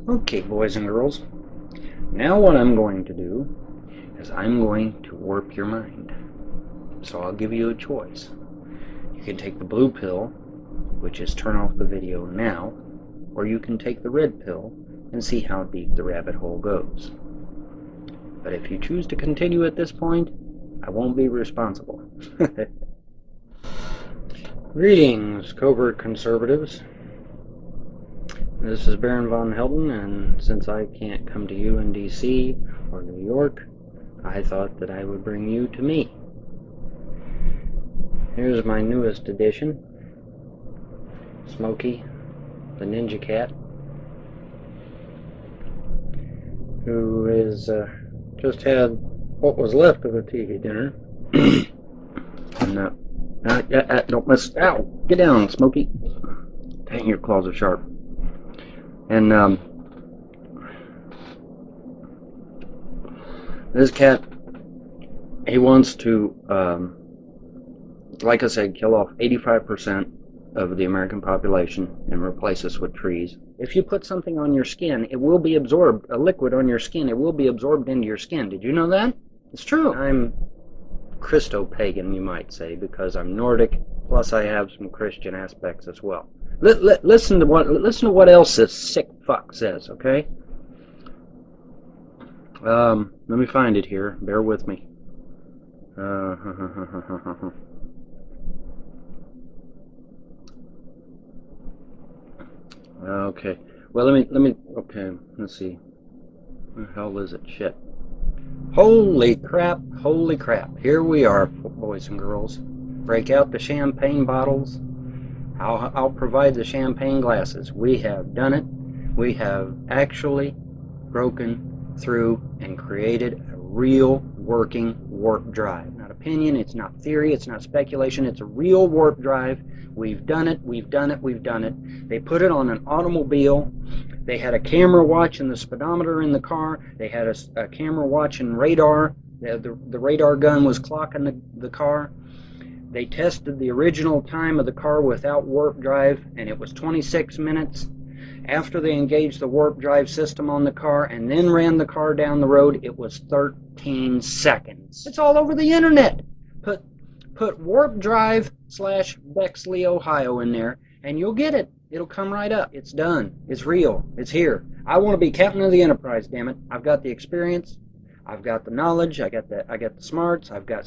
Okay, boys and girls, now what I'm going to do is I'm going to warp your mind. So I'll give you a choice. You can take the blue pill, which is turn off the video now, or you can take the red pill and see how deep the rabbit hole goes. But if you choose to continue at this point, I won't be responsible. Greetings, covert conservatives. This is Baron von Helden, and since I can't come to you in D.C. or New York, I thought that I would bring you to me. Here's my newest addition, Smokey, the Ninja Cat, who is just had what was left of a TV dinner. And don't miss. Ow! Get down, Smokey. Dang, your claws are sharp. And this cat, he wants to, like I said, kill off 85% of the American population and replace us with trees. If you put something on your skin, it will be absorbed, a liquid on your skin, it will be absorbed into your skin. Did you know that? It's true. I'm Christo-pagan, you might say, because I'm Nordic, plus I have some Christian aspects as well. Listen to what else this sick fuck says, okay? Let me find it here. Bear with me. Okay. Well, okay, let's see. Where the hell is it? Shit. Holy crap, holy crap. Here we are, boys and girls. Break out the champagne bottles. I'll provide the champagne glasses. We have done it. We have actually broken through and created a real working warp drive. Not opinion, it's not theory, it's not speculation, it's a real warp drive. We've done it, we've done it, we've done it. They put it on an automobile. They had a camera watching the speedometer in the car. They had a camera watching radar. The radar gun was clocking the car. They tested the original time of the car without warp drive, and it was 26 minutes. After they engaged the warp drive system on the car and then ran the car down the road, it was 13 seconds. It's all over the internet. Put warp drive / Bexley, Ohio in there, and you'll get it. It'll come right up. It's done. It's real. It's here. I want to be captain of the Enterprise, damn it. I've got the experience. I've got the knowledge, I got the smarts, I've got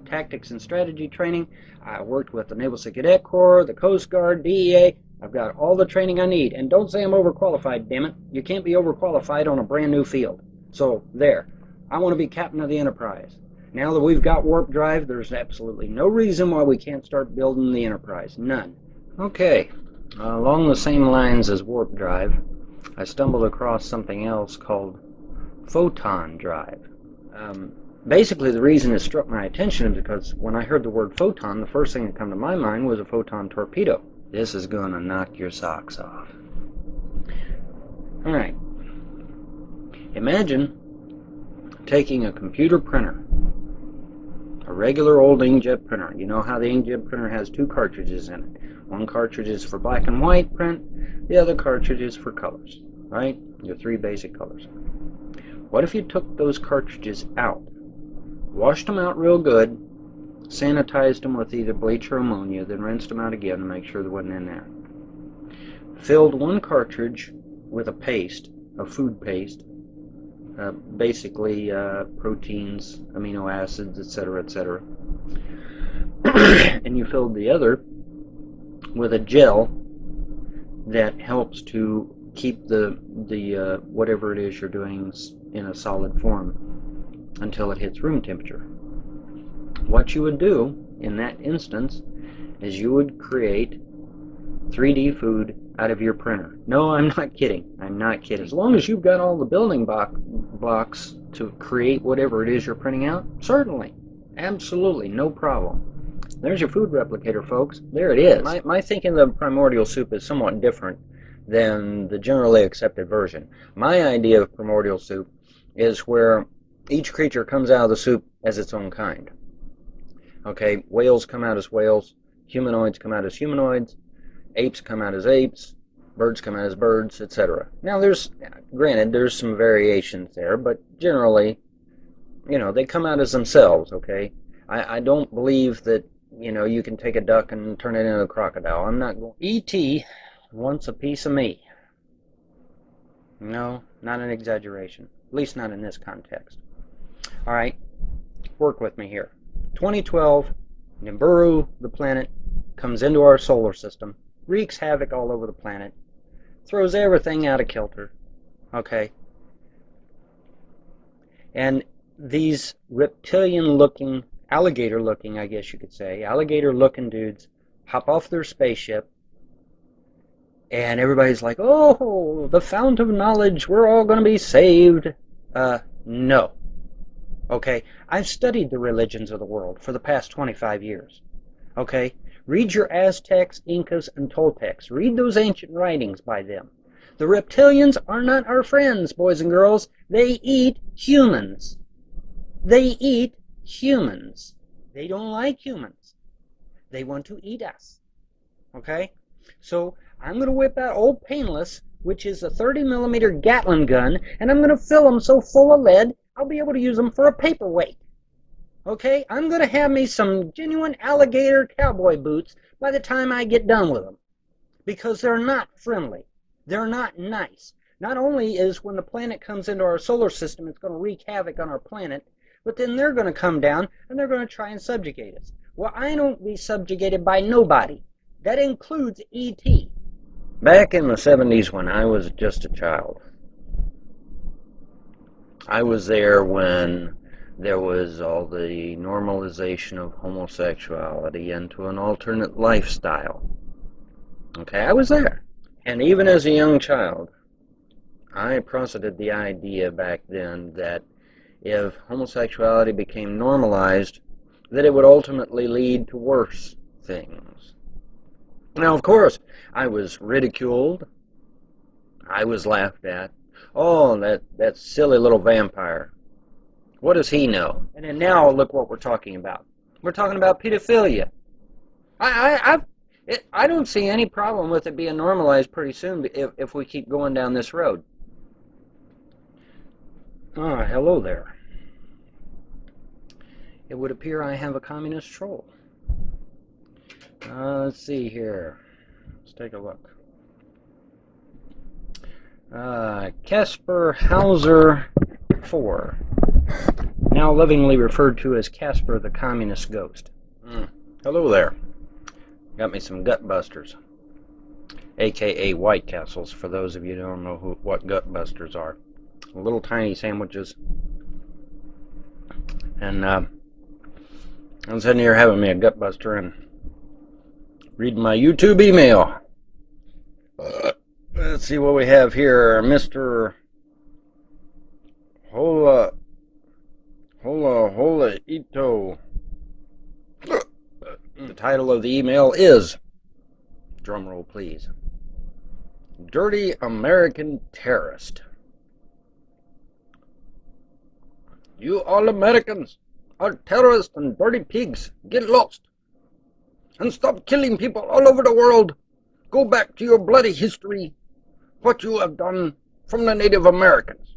tactics and strategy training. I worked with the Naval Cadet Corps, the Coast Guard, DEA. I've got all the training I need. And don't say I'm overqualified, damn it. You can't be overqualified on a brand new field. So, there. I want to be captain of the Enterprise. Now that we've got warp drive, there's absolutely no reason why we can't start building the Enterprise. None. Okay. Along the same lines as warp drive, I stumbled across something else called photon drive. Basically, the reason it struck my attention is because when I heard the word photon, the first thing that came to my mind was a photon torpedo. This is going to knock your socks off. Alright. Imagine taking a computer printer, a regular old inkjet printer. You know how the inkjet printer has two cartridges in it. One cartridge is for black and white print, the other cartridge is for colors, right? Your three basic colors. What if you took those cartridges out, washed them out real good, sanitized them with either bleach or ammonia, then rinsed them out again to make sure there wasn't in there. Filled one cartridge with a paste, a food paste, basically proteins, amino acids, etc., etc. And you filled the other with a gel that helps to keep the whatever it is you're doing in a solid form until it hits room temperature. What you would do in that instance is you would create 3D food out of your printer. No, I'm not kidding. I'm not kidding. As long as you've got all the building blocks to create whatever it is you're printing out, certainly. Absolutely, no problem. There's your food replicator, folks. There it is. My thinking of primordial soup is somewhat different than the generally accepted version. My idea of primordial soup is where each creature comes out of the soup as its own kind. Okay, whales come out as whales, humanoids come out as humanoids, apes come out as apes, Birds come out as birds, etc. Now, granted, there's some variations there, but generally, they come out as themselves, okay? I don't believe that, you can take a duck and turn it into a crocodile. I'm not going. E.T. wants a piece of me. No, not an exaggeration. At least not in this context. All right, work with me here. 2012, Nibiru, the planet, comes into our solar system, wreaks havoc all over the planet, throws everything out of kilter, okay? And these reptilian-looking, alligator-looking, I guess you could say, alligator-looking dudes hop off their spaceship, and everybody's like, oh, the fount of knowledge, we're all going to be saved. No. Okay? I've studied the religions of the world for the past 25 years. Okay? Read your Aztecs, Incas, and Toltecs. Read those ancient writings by them. The reptilians are not our friends, boys and girls. They eat humans. They eat humans. They don't like humans. They want to eat us. Okay? So I'm going to whip out Old Painless, which is a 30mm Gatling gun, and I'm going to fill them so full of lead, I'll be able to use them for a paperweight. Okay? I'm going to have me some genuine alligator cowboy boots by the time I get done with them. Because they're not friendly. They're not nice. Not only is when the planet comes into our solar system, it's going to wreak havoc on our planet, but then they're going to come down and they're going to try and subjugate us. Well, I don't be subjugated by nobody. That includes E.T. Back in the 70s when I was just a child, I was there when there was all the normalization of homosexuality into an alternate lifestyle. Okay, I was there. And even as a young child, I posited the idea back then that if homosexuality became normalized, that it would ultimately lead to worse things. Now, of course, I was ridiculed. I was laughed at. Oh, that silly little vampire. What does he know? And then now look what we're talking about. We're talking about pedophilia. I don't see any problem with it being normalized pretty soon if we keep going down this road. Ah, hello there. It would appear I have a communist troll. Let's see here. Let's take a look. Casper Hauser 4. Now lovingly referred to as Casper the Communist Ghost. Hello there. Got me some gut busters. AKA White Castles, for those of you who don't know what gut busters are. Little tiny sandwiches. And I was sitting here having me a gut buster and reading my YouTube email. Let's see what we have here. Mr. Hola Ito. The title of the email is, drumroll please, Dirty American Terrorist. You all Americans are terrorists and dirty pigs. Get lost. And stop killing people all over the world. Go back to your bloody history. What you have done from the Native Americans.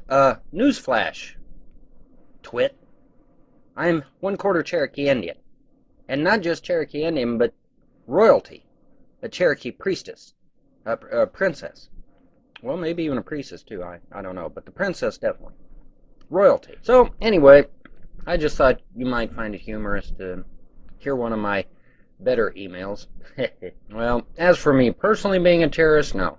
Newsflash. Twit. I'm 1/4 Cherokee Indian. And not just Cherokee Indian, but royalty. A Cherokee priestess. A princess. Well, maybe even a priestess too. I don't know. But the princess definitely. Royalty. So, anyway, I just thought you might find it humorous to hear one of my better emails. Well, as for me personally being a terrorist, no.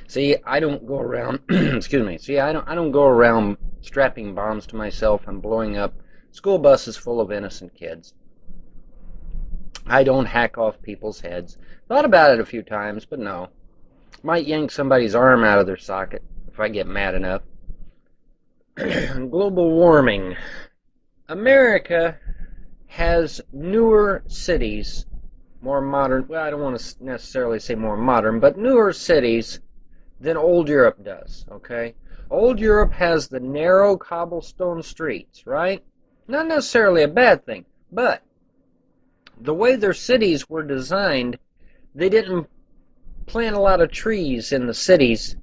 See, I don't go around, excuse me, see, I don't go around strapping bombs to myself and blowing up school buses full of innocent kids. I don't hack off people's heads. Thought about it a few times, but no. Might yank somebody's arm out of their socket if I get mad enough. Global warming. America has newer cities, more modern, well, I don't want to necessarily say more modern, but newer cities than old Europe does, okay? Old Europe has the narrow cobblestone streets, right? Not necessarily a bad thing, but the way their cities were designed, they didn't plant a lot of trees in the cities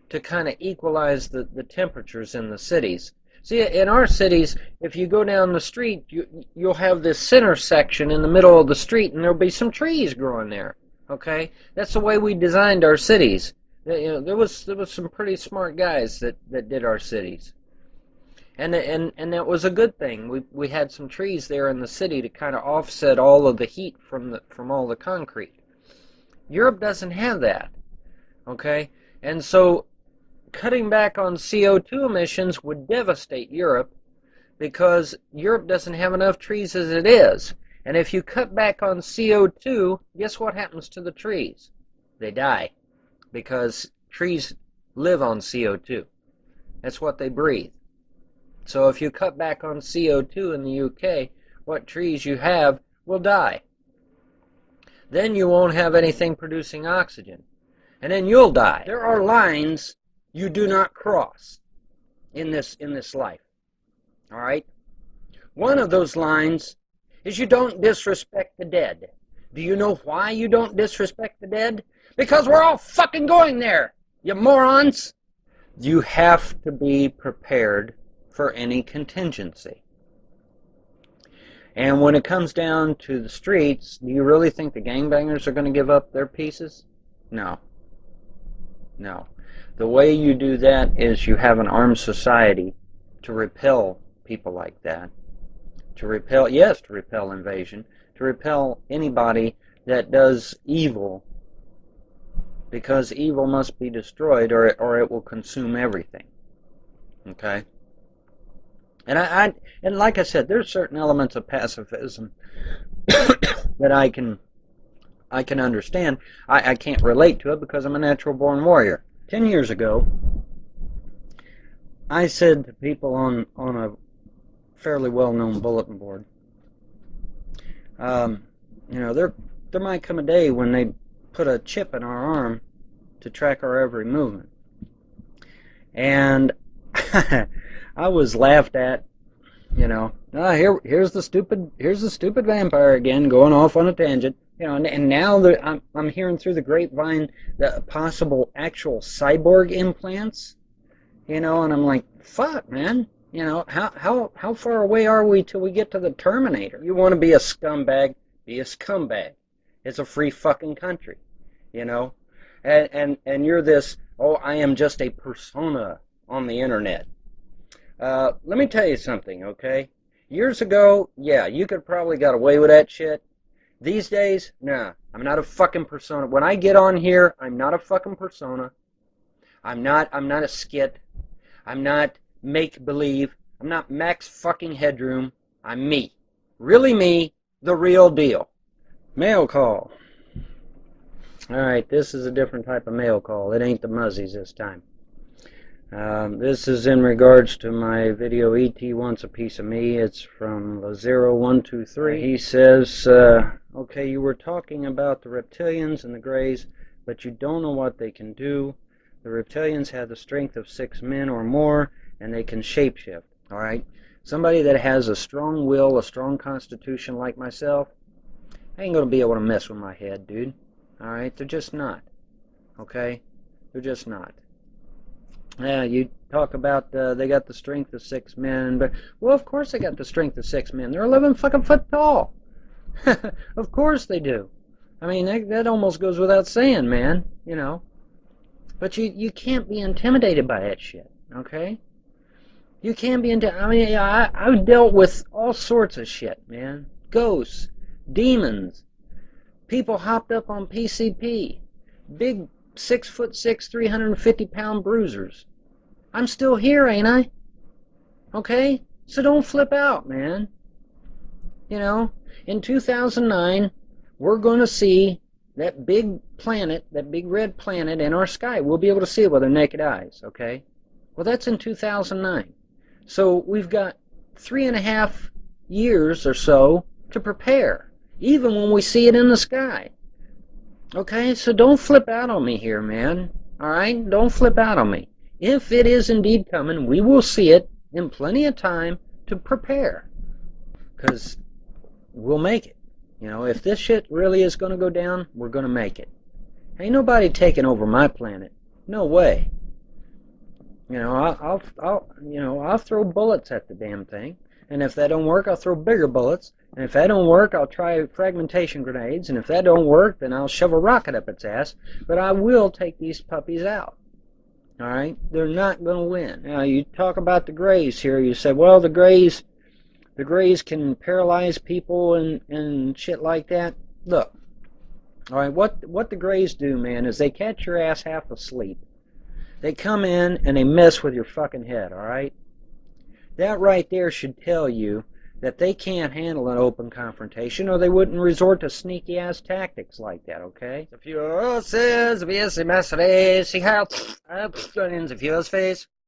to kind of equalize the temperatures in the cities. See, in our cities, if you go down the street, you'll have this center section in the middle of the street, and there'll be some trees growing there. Okay, that's the way we designed our cities. You know, there was some pretty smart guys that did our cities, and that was a good thing. We had some trees there in the city to kind of offset all of the heat from all the concrete. Europe doesn't have that. Okay, and so cutting back on CO2 emissions would devastate Europe because Europe doesn't have enough trees as it is. And if you cut back on CO2, guess what happens to the trees? They die because trees live on CO2. That's what they breathe. So if you cut back on CO2 in the UK, what trees you have will die. Then you won't have anything producing oxygen. And then you'll die. There are lines you do not cross in this life. All right? One of those lines is you don't disrespect the dead. Do you know why you don't disrespect the dead? Because we're all fucking going there, you morons. You have to be prepared for any contingency. And when it comes down to the streets, do you really think the gangbangers are going to give up their pieces? No. No. The way you do that is you have an armed society to repel people like that. To repel invasion. To repel anybody that does evil, because evil must be destroyed or it will consume everything. Okay? And like I said, there's certain elements of pacifism that I can understand. I can't relate to it because I'm a natural born warrior. 10 years ago, I said to people on a fairly well-known bulletin board, you know, there might come a day when they put a chip in our arm to track our every movement. And I was laughed at, you know. Here's the stupid vampire again, going off on a tangent. You know, and now I'm hearing through the grapevine the possible actual cyborg implants. You know, and I'm like, fuck, man. You know, how far away are we till we get to the Terminator? You want to be a scumbag? Be a scumbag. It's a free fucking country. You know, and you're this. Oh, I am just a persona on the internet. Let me tell you something, okay? Years ago, yeah, you could probably got away with that shit. These days, nah, I'm not a fucking persona. When I get on here, I'm not a fucking persona. I'm not a skit. I'm not make-believe. I'm not Max fucking Headroom. I'm me. Really me, the real deal. Mail call. Alright, this is a different type of mail call. It ain't the Muzzies this time. This is in regards to my video E.T. Wants a Piece of Me. It's from Lazero123. He says, okay, you were talking about the reptilians and the Greys, but you don't know what they can do. The reptilians have the strength of 6 men or more, and they can shapeshift. Alright? Somebody that has a strong will, a strong constitution like myself, ain't gonna be able to mess with my head, dude. Alright? They're just not. Okay? They're just not. Yeah, you talk about they got the strength of 6 men, but well, of course they got the strength of 6 men. They're 11 fucking foot tall. Of course they do. I mean, that almost goes without saying, man. You know, but you can't be intimidated by that shit. Okay, you can't be I mean, I've dealt with all sorts of shit, man. Ghosts, demons, people hopped up on PCP, big 6'6", 350-pound bruisers. I'm still here, ain't I? Okay? So don't flip out, man. You know, in 2009, we're going to see that big planet, that big red planet in our sky. We'll be able to see it with our naked eyes, okay? Well, that's in 2009. So we've got 3.5 years or so to prepare, even when we see it in the sky. Okay, so don't flip out on me here, man. Alright? Don't flip out on me. If it is indeed coming, we will see it in plenty of time to prepare. Because we'll make it. You know, if this shit really is going to go down, we're going to make it. Ain't nobody taking over my planet. No way. You know, I'll throw bullets at the damn thing. And if that don't work, I'll throw bigger bullets. And if that don't work, I'll try fragmentation grenades. And if that don't work, then I'll shove a rocket up its ass. But I will take these puppies out. All right? They're not going to win. Now, you talk about the Greys here. You said, well, the Greys can paralyze people and shit like that. Look, all right, what the Greys do, man, is they catch your ass half asleep. They come in and they mess with your fucking head, all right? That right there should tell you that they can't handle an open confrontation or they wouldn't resort to sneaky ass tactics like that, okay? The Fuhrer says, we see face.